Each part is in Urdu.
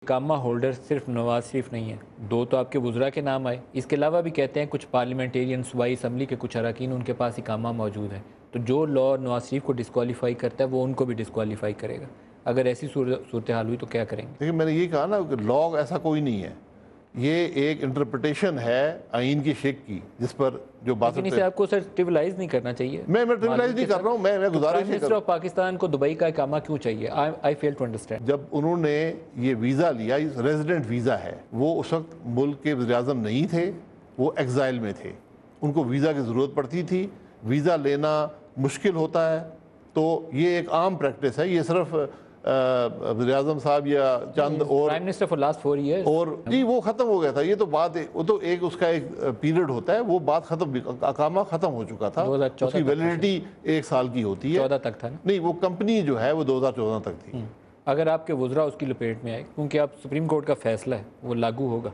اقامہ ہولڈر صرف نواز شریف نہیں ہے، دو تو آپ کے وزراء کے نام آئے، اس کے علاوہ بھی کہتے ہیں کچھ پارلیمنٹیرین صوبائی اسمبلی کے کچھ اراکین ان کے پاس اقامہ موجود ہے، تو جو لا نواز شریف کو ڈسکوالیفائی کرتا ہے وہ ان کو بھی ڈسکوالیفائی کرے گا۔ اگر ایسی صورتحال ہوئی تو کیا کریں گے؟ لیکن میں نے یہ کہا نا کہ لا ایسا کوئی نہیں ہے، یہ ایک انٹرپریٹیشن ہے آئین کی شک کی، جس پر جو بات لیکن اسے آپ کو سر ٹریولائز نہیں کرنا چاہیے۔ میں ٹریولائز نہیں کر رہا ہوں، میں گزارش منسٹر آف پاکستان کو دبئی کا اقامہ کیوں چاہیے؟ آئی فیل ٹو انڈرسٹینڈ۔ جب انہوں نے یہ ویزا لیا، ریزیڈنٹ ویزا ہے، وہ اس وقت ملک کے وزیر اعظم نہیں تھے، وہ ایگزائل میں تھے، ان کو ویزا کی ضرورت پڑتی تھی، ویزا لینا مشکل ہوتا ہے، تو یہ ایک عام پریکٹس ہے، یہ صرف وزیر اعظم صاحب یا چند اور prime minister for last 4 years اور جی وہ ختم ہو گیا تھا، یہ تو بات وہ تو ایک اس کا ایک پیریڈ ہوتا ہے، وہ بات ختم، اقامہ ختم ہو چکا تھا، اس کی ویلیڈیٹی 1 سال کی ہوتی ہے۔ 14 تک تھا نا؟ نہیں، وہ کمپنی جو ہے وہ 2014 تک تھی۔ اگر آپ کے وزراء اس کی لپیٹ میں آئے، کیونکہ آپ سپریم کورٹ کا فیصلہ ہے وہ لاگو ہوگا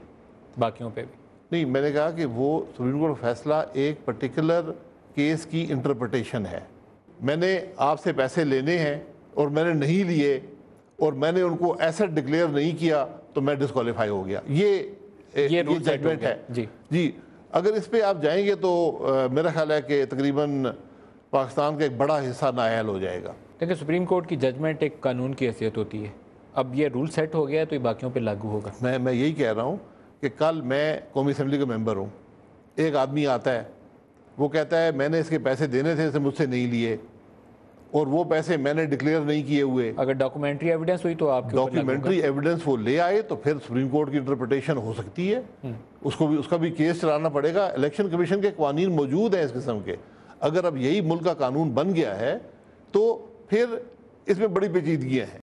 باقیوں پہ بھی۔ نہیں، میں نے کہا کہ وہ سپریم کورٹ کا فیصلہ ایک پرٹیکولر کیس کی انٹرپریٹیشن ہے۔ میں نے آپ سے پیسے لینے ہیں اور میں نے نہیں لیے اور میں نے ان کو ایسٹ ڈکلیئر نہیں کیا تو میں ڈسکوالیفائی ہو گیا، یہ ججمنٹ ہے۔ جی اگر اس پہ آپ جائیں گے تو میرا خیال ہے کہ تقریباً پاکستان کا ایک بڑا حصہ نااہل ہو جائے گا۔ لیکن سپریم کورٹ کی ججمنٹ ایک قانون کی حیثیت ہوتی ہے، اب یہ رول سیٹ ہو گیا ہے تو یہ باقیوں پہ لاگو ہوگا۔ میں یہی کہہ رہا ہوں کہ کل میں قومی اسمبلی کا ممبر ہوں، ایک آدمی آتا ہے، وہ کہتا ہے میں نے اس کے پیسے دینے تھے، اسے مجھ سے نہیں لیے، اور وہ پیسے میں نے ڈکلیئر نہیں کیے ہوئے۔ اگر ڈاکومنٹری ایویڈنس ہوئی تو آپ کے ڈاکیومنٹری ایویڈنس وہ لے آئے تو پھر سپریم کورٹ کی انٹرپریٹیشن ہو سکتی ہے، اس کا بھی کیس چلانا پڑے گا۔ الیکشن کمیشن کے قوانین موجود ہیں اس قسم کے، اگر اب یہی ملک کا قانون بن گیا ہے تو پھر اس میں بڑی پیچیدگیاں ہیں۔